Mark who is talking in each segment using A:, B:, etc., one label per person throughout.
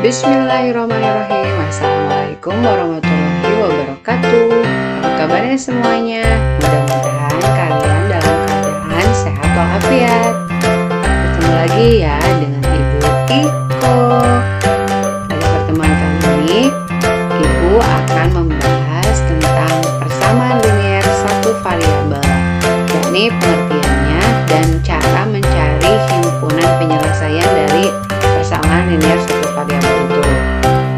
A: Bismillahirrahmanirrahim. Assalamualaikum warahmatullahi wabarakatuh. Apa kabarnya semuanya? Mudah-mudahan kalian dalam keadaan sehat walafiat. Ketemu lagi ya dengan Ibu Iko. Pada pertemuan kali ini, Ibu akan membahas tentang persamaan linier satu variabel, yakni pengertiannya dan cara mencari himpunan penyelesaian dari persamaan linier satu variabel itu.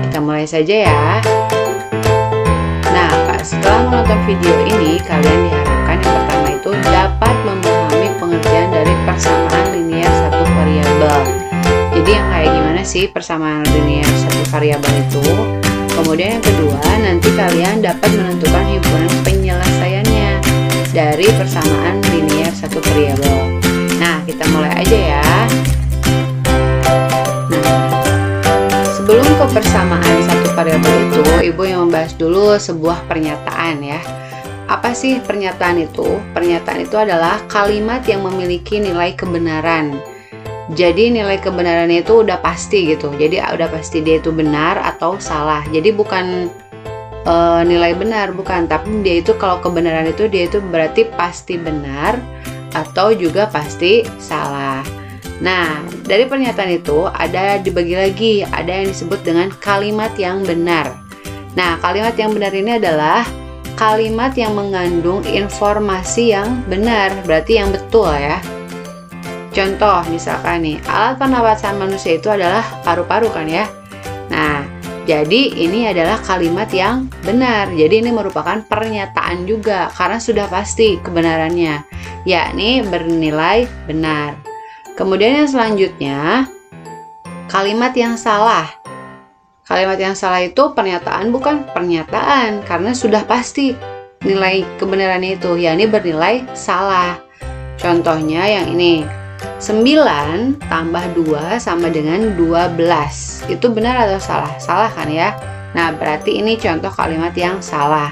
A: Kita mulai saja ya. Nah, setelah menonton video ini, kalian diharapkan yang pertama itu dapat memahami pengertian dari persamaan linier satu variabel. Jadi yang kayak gimana sih persamaan linier satu variabel itu? Kemudian yang kedua, nanti kalian dapat menentukan himpunan penyelesaiannya dari persamaan linier satu variabel. Nah, kita mulai aja ya. Sebelum ke persamaan satu variabel itu, Ibu yang membahas dulu sebuah pernyataan ya. Apa sih pernyataan itu? Pernyataan itu adalah kalimat yang memiliki nilai kebenaran. Jadi nilai kebenarannya itu udah pasti gitu. Jadi udah pasti dia itu benar atau salah. Jadi bukan nilai benar, bukan. Tapi dia itu kalau kebenaran itu dia itu berarti pasti benar atau juga pasti salah. Nah, dari pernyataan itu ada dibagi lagi, ada yang disebut dengan kalimat yang benar. Nah, kalimat yang benar ini adalah kalimat yang mengandung informasi yang benar, berarti yang betul ya. Contoh, misalkan nih, alat pernapasan manusia itu adalah paru-paru kan ya. Nah, jadi ini adalah kalimat yang benar. Jadi ini merupakan pernyataan juga, karena sudah pasti kebenarannya, yakni bernilai benar. Kemudian yang selanjutnya, kalimat yang salah. Kalimat yang salah itu pernyataan bukan pernyataan, karena sudah pasti nilai kebenarannya itu, yakni bernilai salah. Contohnya yang ini, 9 tambah 2 sama dengan 12. Itu benar atau salah? Salah kan ya? Nah, berarti ini contoh kalimat yang salah.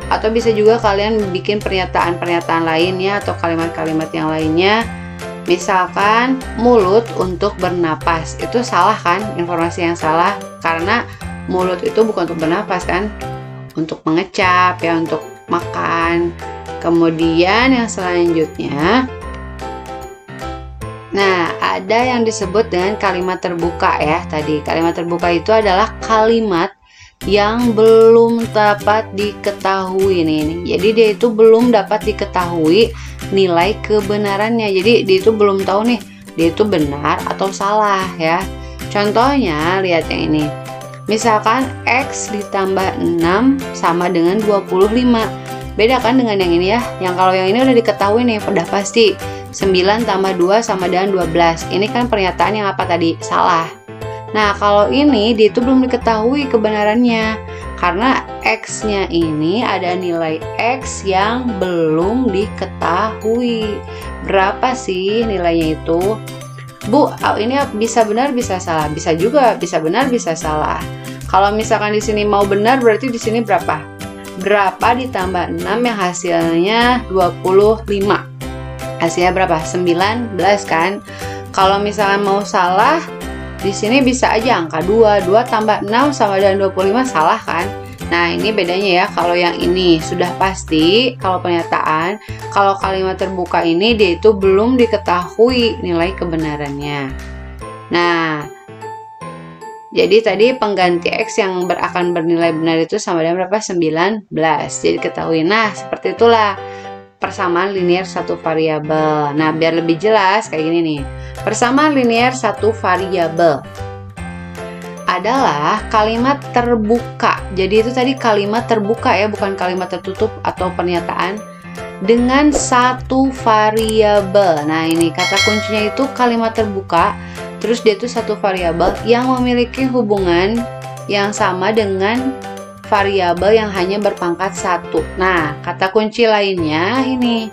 A: Atau bisa juga kalian bikin pernyataan-pernyataan lainnya atau kalimat-kalimat yang lainnya. Misalkan mulut untuk bernapas, itu salah kan? Informasi yang salah, karena mulut itu bukan untuk bernapas kan, untuk mengecap ya, untuk makan. Kemudian yang selanjutnya, nah ada yang disebut dengan kalimat terbuka ya. Tadi kalimat terbuka itu adalah kalimat yang belum dapat diketahui nih. Jadi dia itu belum dapat diketahui nilai kebenarannya. Jadi dia itu belum tahu nih, dia itu benar atau salah ya. Contohnya lihat yang ini. Misalkan X ditambah 6 sama dengan 25. Beda kan dengan yang ini ya. Yang kalau yang ini udah diketahui nih, udah pasti 9 tambah 2 sama dengan 12. Ini kan pernyataan yang apa tadi? Salah. Nah, kalau ini dia itu belum diketahui kebenarannya, karena X-nya ini ada nilai X yang belum diketahui. Berapa sih nilainya itu? Bu, ini bisa benar bisa salah. Bisa juga bisa benar bisa salah. Kalau misalkan di sini mau benar, berarti di sini berapa? Berapa ditambah 6 yang hasilnya 25. Hasilnya berapa? 19 kan? Kalau misalkan mau salah, di sini bisa aja angka 2 tambah 6 sama dengan 25, salah kan? Nah, ini bedanya ya. Kalau yang ini sudah pasti, kalau pernyataan, kalau kalimat terbuka ini dia itu belum diketahui nilai kebenarannya. Nah, jadi tadi pengganti X yang akan bernilai benar itu sama dengan berapa? 19. Jadi ketahui. Nah, seperti itulah persamaan linier satu variabel. Nah, biar lebih jelas kayak gini nih. Persamaan linier satu variabel adalah kalimat terbuka. Jadi itu tadi kalimat terbuka ya, bukan kalimat tertutup atau pernyataan dengan satu variabel. Nah, ini kata kuncinya itu kalimat terbuka. Terus dia itu satu variabel yang memiliki hubungan yang sama dengan variabel yang hanya berpangkat 1. Nah, kata kunci lainnya ini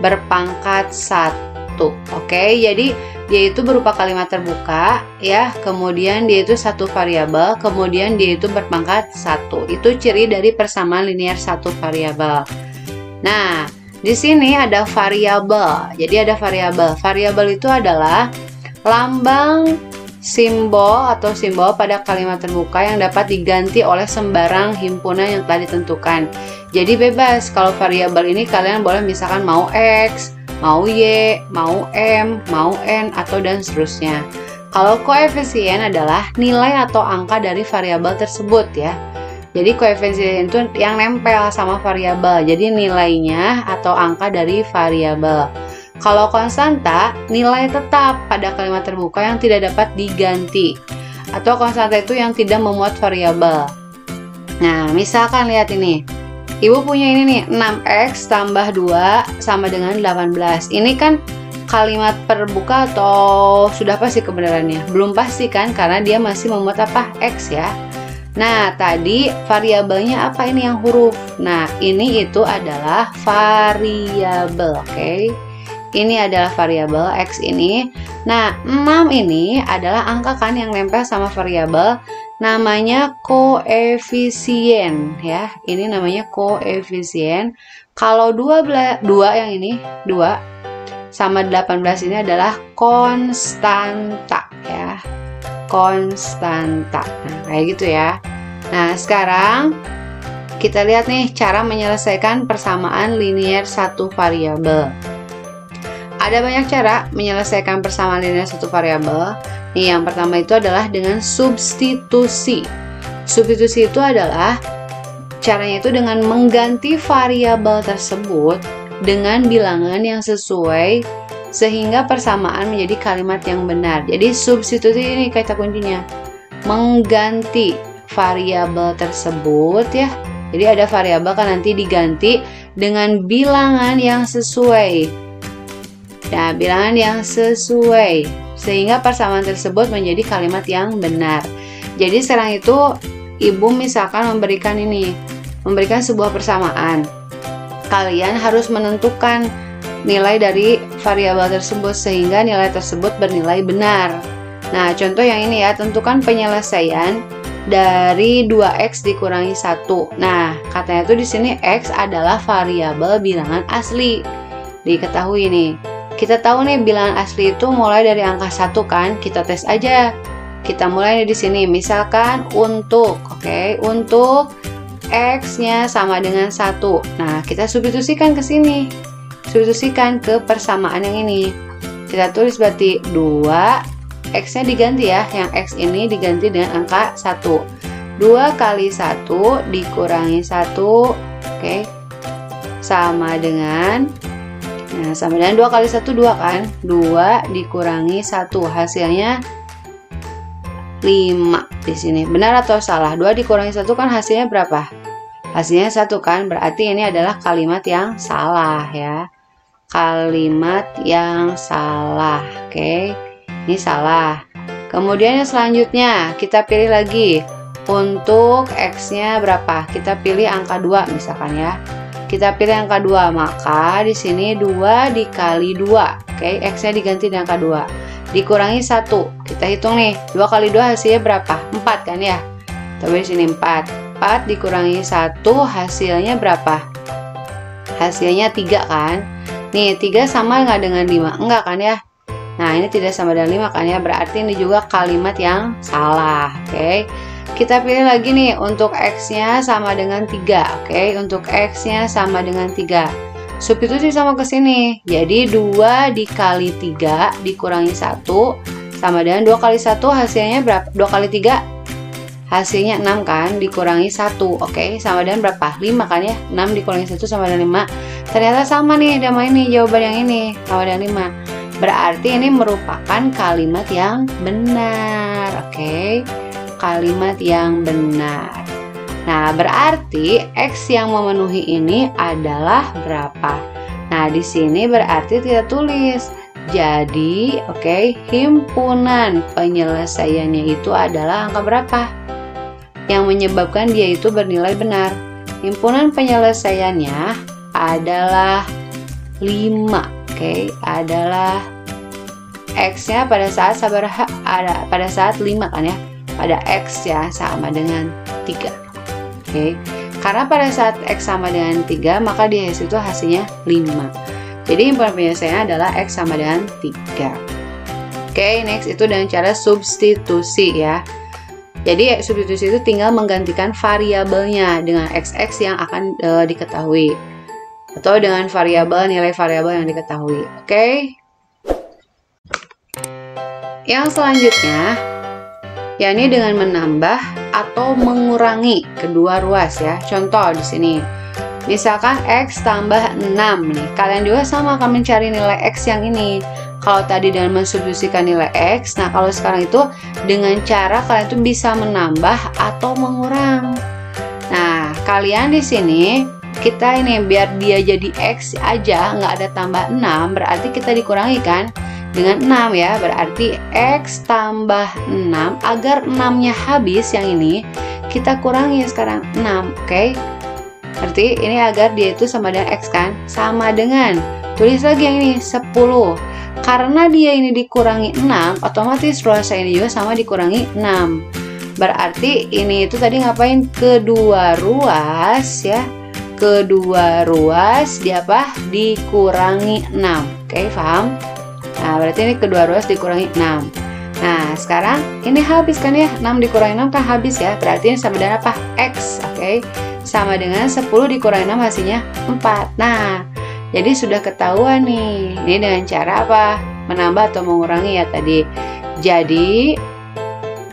A: berpangkat 1. Oke, jadi dia itu berupa kalimat terbuka ya, kemudian dia itu satu variabel, kemudian dia itu berpangkat 1. Itu ciri dari persamaan linier satu variabel. Nah, di sini ada variabel. Jadi ada variabel. Variabel itu adalah lambang simbol atau simbol pada kalimat terbuka yang dapat diganti oleh sembarang himpunan yang telah ditentukan. Jadi bebas, kalau variabel ini kalian boleh misalkan mau X, mau Y, mau M, mau N, atau dan seterusnya. Kalau koefisien adalah nilai atau angka dari variabel tersebut ya. Jadi koefisien itu yang nempel sama variabel. Jadi nilainya atau angka dari variabel. Kalau konstanta, nilai tetap pada kalimat terbuka yang tidak dapat diganti. Atau konstanta itu yang tidak memuat variabel. Nah, misalkan lihat ini. Ibu punya ini nih, 6X tambah 2 sama dengan 18. Ini kan kalimat terbuka atau sudah pasti kebenarannya? Belum pasti kan, karena dia masih memuat apa? X ya. Nah, tadi variabelnya apa ini yang huruf? Nah, ini itu adalah variabel, oke? Ini adalah variabel X ini. Nah, 6 ini adalah angka kan yang nempel sama variabel, namanya koefisien ya. Ini namanya koefisien. Kalau 2 yang ini, 2 sama 18 ini adalah konstanta ya. Konstanta. Nah, kayak gitu ya. Nah, sekarang kita lihat nih cara menyelesaikan persamaan linier satu variabel. Ada banyak cara menyelesaikan persamaan linier satu variabel. Nih, yang pertama itu adalah dengan substitusi. Substitusi itu adalah caranya itu dengan mengganti variabel tersebut dengan bilangan yang sesuai sehingga persamaan menjadi kalimat yang benar. Jadi substitusi ini kata kuncinya, mengganti variabel tersebut ya. Jadi ada variabel kan nanti diganti dengan bilangan yang sesuai. Nah, bilangan yang sesuai sehingga persamaan tersebut menjadi kalimat yang benar. Jadi sekarang itu ibu misalkan memberikan sebuah persamaan. Kalian harus menentukan nilai dari variabel tersebut sehingga nilai tersebut bernilai benar. Nah, contoh yang ini ya, tentukan penyelesaian dari 2x dikurangi 1. Nah, katanya tuh di sini x adalah variabel bilangan asli. Diketahui nih. Kita tahu nih bilangan asli itu mulai dari angka 1 kan? Kita tes aja. Kita mulai di sini. Misalkan untuk x-nya sama dengan 1. Nah, kita substitusikan ke sini. Substitusikan ke persamaan yang ini. Kita tulis berarti 2, x-nya diganti ya. Yang x ini diganti dengan angka 1. 2 kali 1 dikurangi 1, oke, sama dengan, nah, sama dengan 2 kali 1, 2 kan. 2 dikurangi 1, hasilnya 5 di sini. Benar atau salah? 2 dikurangi 1 kan hasilnya berapa? Hasilnya 1 kan, berarti ini adalah kalimat yang salah ya. Kalimat yang salah, oke. Ini salah. Kemudian yang selanjutnya kita pilih lagi. Untuk x-nya berapa? Kita pilih angka 2 misalkan ya. Kita pilih angka 2, maka di sini 2 dikali 2, oke, x-nya diganti dengan angka 2. Dikurangi 1. Kita hitung nih, 2 kali 2 hasilnya berapa? 4 kan ya. Tapi di sini 4. 4 dikurangi 1 hasilnya berapa? Hasilnya 3 kan? Nih, 3 sama nggak dengan 5? Enggak kan ya? Nah, ini tidak sama dengan 5 kan ya? Berarti ini juga kalimat yang salah. Oke. Kita pilih lagi nih, untuk x-nya sama dengan 3. Oke, untuk x-nya sama dengan 3. Substitusi sama ke sini. Jadi 2 dikali 3 dikurangi 1 sama dengan 2 kali 1 hasilnya berapa? 2 kali 3 hasilnya 6 kan, dikurangi 1, oke, sama dengan berapa? 5 kan ya. 6 dikurangi 1 sama dengan 5. Ternyata sama nih sama ini, jawaban yang ini sama dengan 5. Berarti ini merupakan kalimat yang benar, oke. Kalimat yang benar. Nah, berarti x yang memenuhi ini adalah berapa? Nah, di sini berarti kita tulis. Jadi, oke, himpunan penyelesaiannya itu adalah angka berapa? Yang menyebabkan dia itu bernilai benar. Himpunan penyelesaiannya adalah 5, oke, adalah x-nya pada saat pada saat 5 kan ya. Pada x ya sama dengan 3. Oke. Karena pada saat x sama dengan 3, maka di situ hasilnya 5. Jadi himpunan penyelesaiannya adalah x sama dengan 3. Oke, next itu dengan cara substitusi ya. Jadi substitusi itu tinggal menggantikan variabelnya dengan XX yang akan diketahui, atau dengan nilai variabel yang diketahui. Oke. Yang selanjutnya, yakni dengan menambah atau mengurangi kedua ruas ya. Contoh di sini. Misalkan X tambah 6 nih. Kalian juga sama akan mencari nilai X yang ini. Kalau tadi dengan mensubstitusikan nilai X, nah kalau sekarang itu dengan cara kalian tuh bisa menambah atau mengurang. Nah, kalian di sini kita ini biar dia jadi X aja, nggak ada tambah 6, berarti kita dikurangi kan dengan 6 ya. Berarti X tambah 6, agar 6-nya habis yang ini, kita kurangi sekarang 6, oke? Berarti ini agar dia itu sama dengan X kan? Sama dengan, tulis lagi yang ini, 10. Karena dia ini dikurangi 6, otomatis ruasnya ini juga sama dikurangi 6. Berarti ini itu tadi ngapain? Kedua ruas ya. Kedua ruas di apa? Dikurangi 6. Oke, paham? Nah, berarti ini kedua ruas dikurangi 6. Nah, sekarang ini habis kan ya? 6 dikurangi 6 kan habis ya. Berarti ini sama dengan apa? X. Oke. Sama dengan 10 dikurangi 6 hasilnya 4. Nah, jadi sudah ketahuan nih. Ini dengan cara apa? Menambah atau mengurangi ya tadi. Jadi,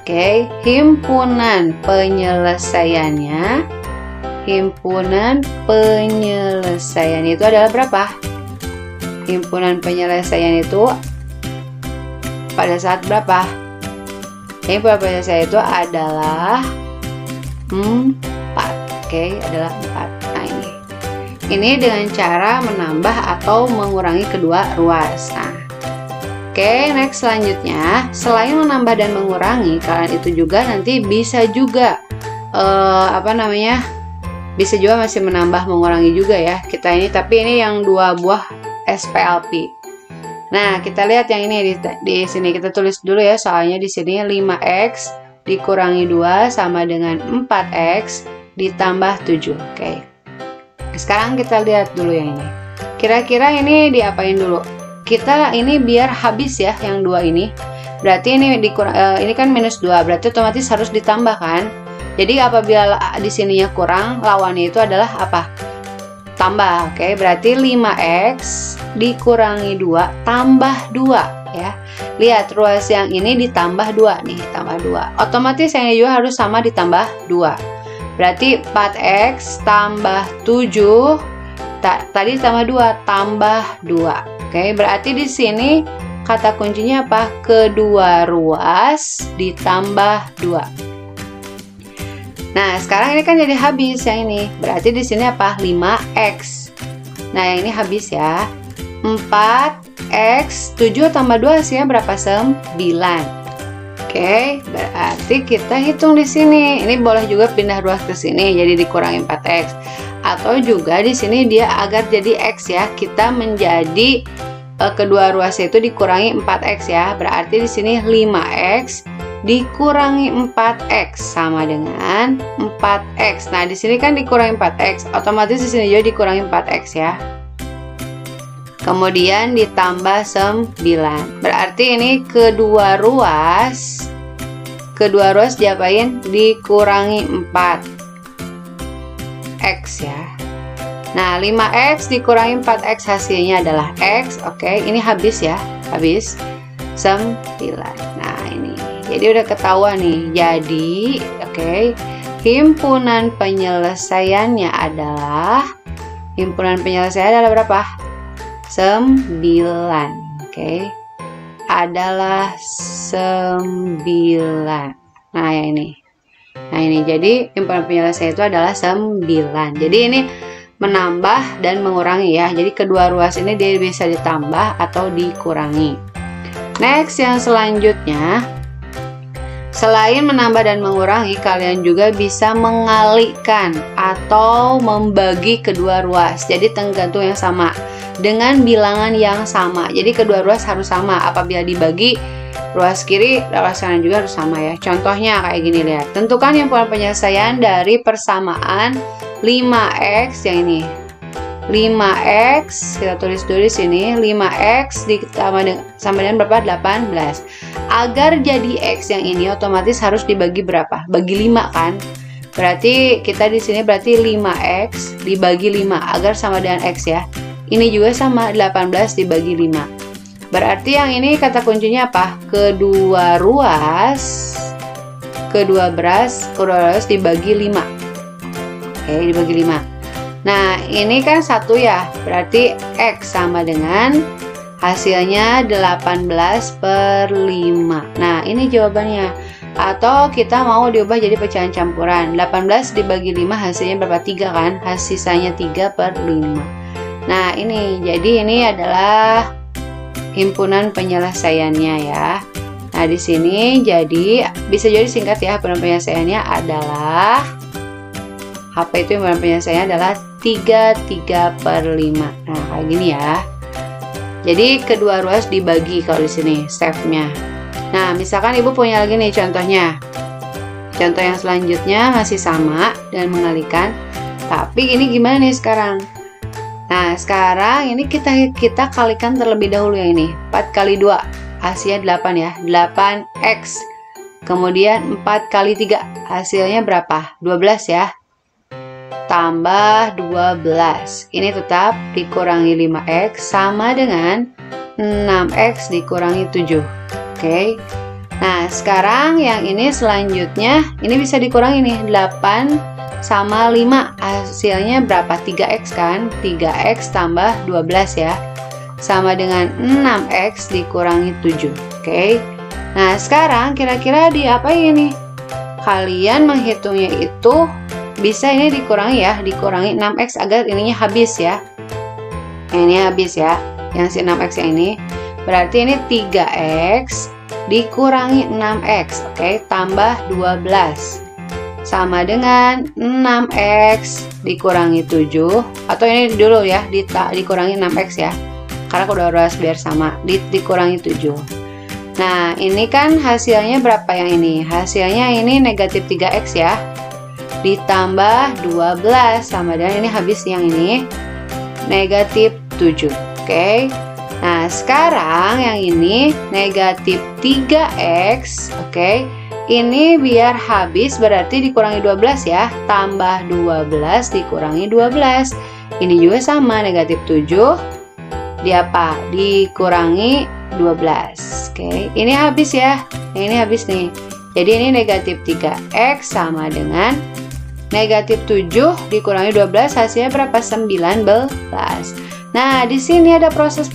A: oke, himpunan penyelesaiannya itu adalah berapa? Himpunan penyelesaian itu pada saat berapa? Himpunan penyelesaian itu adalah 4. Oke, adalah 4. Nah, ini dengan cara menambah atau mengurangi kedua ruas. Nah, oke, next selanjutnya, selain menambah dan mengurangi, kalian itu juga nanti bisa juga bisa juga masih menambah mengurangi juga ya kita ini, tapi ini yang 2 buah SPLP. Nah, kita lihat yang ini di sini, kita tulis dulu ya, soalnya di sini 5X dikurangi 2 sama dengan 4X ditambah 7. Oke. Sekarang kita lihat dulu yang ini. Kira-kira ini diapain dulu? Kita ini biar habis ya yang 2 ini. Berarti ini ini kan minus 2, berarti otomatis harus ditambah kan? Jadi apabila di sininya kurang, lawannya itu adalah apa? Tambah. Oke, berarti 5X dikurangi 2 tambah 2 ya. Lihat ruas yang ini ditambah 2 nih, tambah 2. Otomatis yang ini juga harus sama ditambah 2. Berarti 4X tambah 7 tadi tambah 2 tambah 2. Oke, berarti di sini kata kuncinya apa? Kedua ruas ditambah 2. Nah, sekarang ini kan jadi habis yang ini. Berarti di sini apa? 5X. Nah, yang ini habis ya. 4X 7 tambah 2 hasilnya berapa? 9. Oke, berarti kita hitung di sini. Ini boleh juga pindah ruas ke sini, jadi dikurangi 4X. Atau juga di sini dia agar jadi X ya, kita menjadi kedua ruasnya itu dikurangi 4X ya. Berarti di sini 5X dikurangi 4X sama dengan 4X. Nah, di sini kan dikurangi 4X, otomatis di sini juga dikurangi 4X ya. Kemudian ditambah 9. Berarti ini kedua ruas diapain? Dikurangi 4X ya. Nah, 5X dikurangi 4X hasilnya adalah X. Oke, ini habis ya. Habis 9. Nah, ini. Jadi udah ketahuan nih. Jadi, oke, himpunan penyelesaiannya adalah berapa? 9. Oke. Adalah 9. Nah, yang ini. Nah, ini jadi himpunan penyelesaian itu adalah 9. Jadi ini menambah dan mengurangi ya. Jadi kedua ruas ini dia bisa ditambah atau dikurangi. Next, yang selanjutnya, selain menambah dan mengurangi, kalian juga bisa mengalihkan atau membagi kedua ruas. Jadi tergantung yang sama dengan bilangan yang sama. Jadi kedua ruas harus sama. Apabila dibagi, ruas kiri, ruas kanan juga harus sama ya. Contohnya kayak gini, lihat. Tentukan himpunan penyelesaian dari persamaan 5X yang ini. 5x, kita tulis dulu di sini, 5x sama dengan berapa? 18. Agar jadi x yang ini otomatis harus dibagi berapa? Bagi 5 kan? Berarti kita di sini berarti 5x dibagi 5 agar sama dengan x ya. Ini juga sama, 18 dibagi 5. Berarti yang ini kata kuncinya apa? Kedua ruas dibagi 5. Oke, dibagi 5. Nah, ini kan 1 ya, berarti X sama dengan hasilnya 18/5. Nah, ini jawabannya. Atau kita mau diubah jadi pecahan campuran. 18 dibagi 5 hasilnya berapa? 3 kan? Sisanya 3/5. Nah, ini. Jadi ini adalah himpunan penyelesaiannya ya. Nah, di sini jadi bisa jadi singkat ya, himpunan penyelesaiannya adalah HP itu himpunan penyelesaiannya adalah 3/5. Nah, kayak gini ya. Jadi kedua ruas dibagi kalau di sini stepnya. Nah, misalkan ibu punya lagi nih contohnya. Contoh yang selanjutnya masih sama dan mengalihkan. Tapi ini gimana nih sekarang? Nah, sekarang ini kita kalikan terlebih dahulu yang ini. 4 kali 2 hasilnya 8 ya. 8x. Kemudian 4 kali 3 hasilnya berapa? 12 ya. Tambah 12. Ini tetap dikurangi 5x sama dengan 6x dikurangi 7. Oke. Nah, sekarang yang ini selanjutnya ini bisa dikurangi nih. 8 sama 5 hasilnya berapa? 3x kan? 3x tambah 12 ya. Sama dengan 6x dikurangi 7. Oke. Nah, sekarang kira-kira diapain nih? Kalian menghitungnya itu bisa ini dikurangi ya, dikurangi 6x agar ininya habis ya. Ini habis ya, yang si 6x yang ini. Berarti ini 3x dikurangi 6x, oke, tambah 12. Sama dengan 6x dikurangi 7. Atau ini dulu ya, dikurangi 6x ya. Karena udah ruas biar sama, dikurangi 7. Nah, ini kan hasilnya berapa yang ini? Hasilnya ini negatif 3x ya. Ditambah 12 sama dengan ini habis yang ini negatif 7. Oke. Nah, sekarang yang ini negatif 3x. Oke. Ini biar habis berarti dikurangi 12 ya. Tambah 12 dikurangi 12. Ini juga sama, negatif 7 dikurangi 12. Oke. Ini habis ya. Ini habis nih. Jadi ini negatif 3x sama dengan negatif 7 dikurangi 12 hasilnya berapa? 19. Nah, di sini ada proses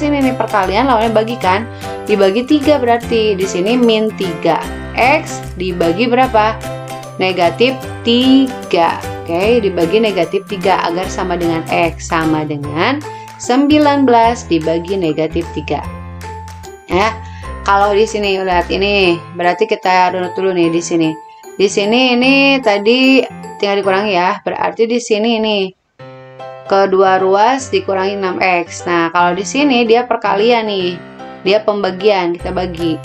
A: ini nih, perkalian lawannya bagikan. Dibagi 3 berarti di sini min 3x dibagi berapa? Negatif 3. Oke, dibagi negatif 3 agar sama dengan x sama dengan 19 dibagi negatif 3. Ya. Kalau di sini lihat ini berarti kita runut dulu nih di sini. Di sini ini tadi tinggal dikurangi ya. Berarti di sini ini kedua ruas dikurangi 6x. Nah, kalau di sini dia perkalian nih. Dia pembagian, kita bagi.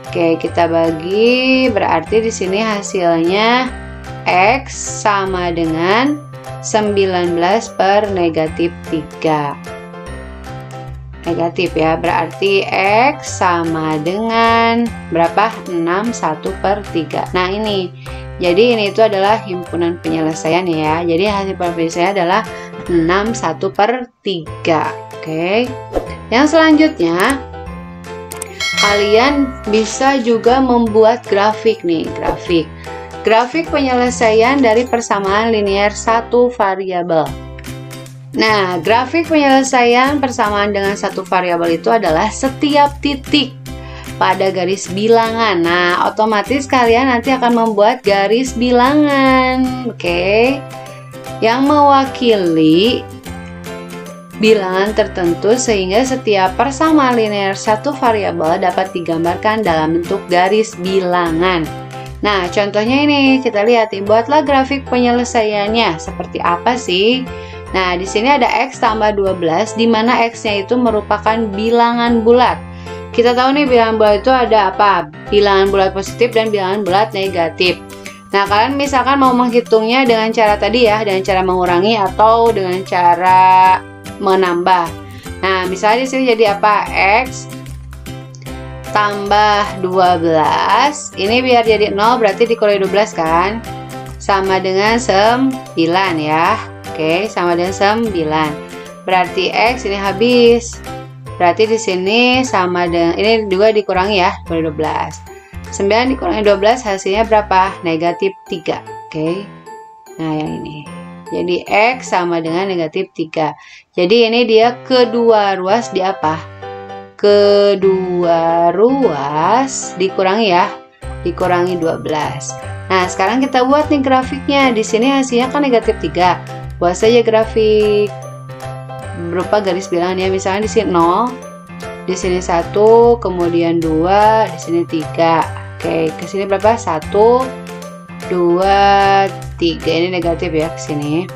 A: Oke, kita bagi berarti di sini hasilnya x sama dengan 19 per negatif 3. Negatif ya, berarti x sama dengan berapa? 6 1/3. Nah, ini jadi ini itu adalah himpunan penyelesaian ya. Jadi hasil penyelesaian adalah 6 1/3. Oke. Yang selanjutnya kalian bisa juga membuat grafik nih, grafik penyelesaian dari persamaan linear satu variabel. Nah, grafik penyelesaian persamaan dengan satu variabel itu adalah setiap titik pada garis bilangan. Nah, otomatis kalian nanti akan membuat garis bilangan, oke, yang mewakili bilangan tertentu sehingga setiap persamaan linear satu variabel dapat digambarkan dalam bentuk garis bilangan. Nah, contohnya ini kita lihat, buatlah grafik penyelesaiannya. Seperti apa sih? Nah, di sini ada x tambah 12, di mana x-nya itu merupakan bilangan bulat. Kita tahu nih bilangan bulat itu ada apa? Bilangan bulat positif dan bilangan bulat negatif. Nah, kalian misalkan mau menghitungnya dengan cara tadi ya, dengan cara mengurangi atau dengan cara menambah. Nah, misalnya di sini jadi apa? X tambah 12. Ini biar jadi 0 berarti dikurangi 12 kan? Sama dengan 9 ya. Oke, sama dengan 9. Berarti X ini habis. Berarti di sini sama dengan ini juga dikurangi ya, 12. 9 dikurangi 12 hasilnya berapa? Negatif 3. Oke. Nah, yang ini. Jadi X sama dengan negatif 3. Jadi ini dia kedua ruas di apa? Kedua ruas dikurangi ya. Dikurangi 12. Nah, sekarang kita buat nih grafiknya. Di sini hasilnya kan negatif 3. Buat saja grafik berupa garis bilangan ya. Misalnya di sini 0. Di sini 1, kemudian 2, di sini 3. Oke, ke sini berapa? 1, 2, 3. Ini negatif ya ke sini.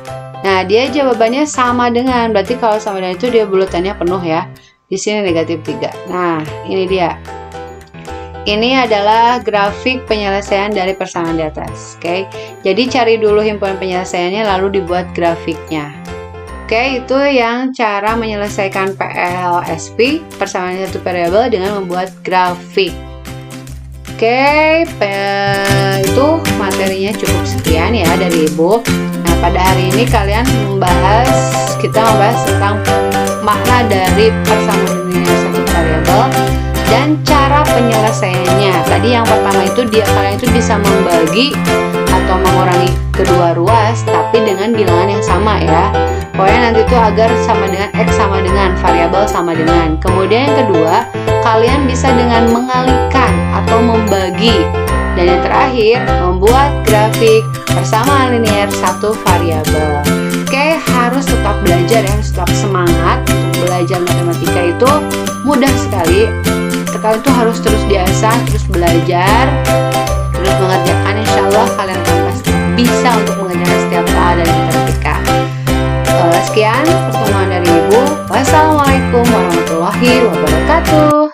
A: Nah, dia jawabannya sama dengan, berarti kalau sama dengan itu dia bulatannya penuh ya. Di sini negatif 3. Nah, ini dia. Ini adalah grafik penyelesaian dari persamaan di atas. Oke. Jadi cari dulu himpunan penyelesaiannya lalu dibuat grafiknya. Oke, itu yang cara menyelesaikan PLSP, persamaan satu variabel, dengan membuat grafik. Oke, itu materinya cukup sekian ya dari Ibu. Nah, pada hari ini kita membahas tentang makna dari persamaan satu variabel dan cara penyelesaiannya. Tadi yang pertama itu kalian itu bisa membagi atau mengurangi kedua ruas tapi dengan bilangan yang sama ya. Pokoknya nanti itu agar sama dengan X sama dengan variabel sama dengan. Kemudian yang kedua, kalian bisa dengan mengalihkan atau membagi. Dan yang terakhir, membuat grafik persamaan linier satu variabel. Oke, harus tetap belajar ya, harus tetap semangat untuk belajar matematika itu mudah sekali. Kalian itu harus terus diasah, terus belajar, terus mengerjakan. Insya Allah kalian akan pasti bisa untuk mengerjakan setiap soal dari matematika. Sekian pertemuan dari Ibu. Wassalamualaikum warahmatullahi wabarakatuh.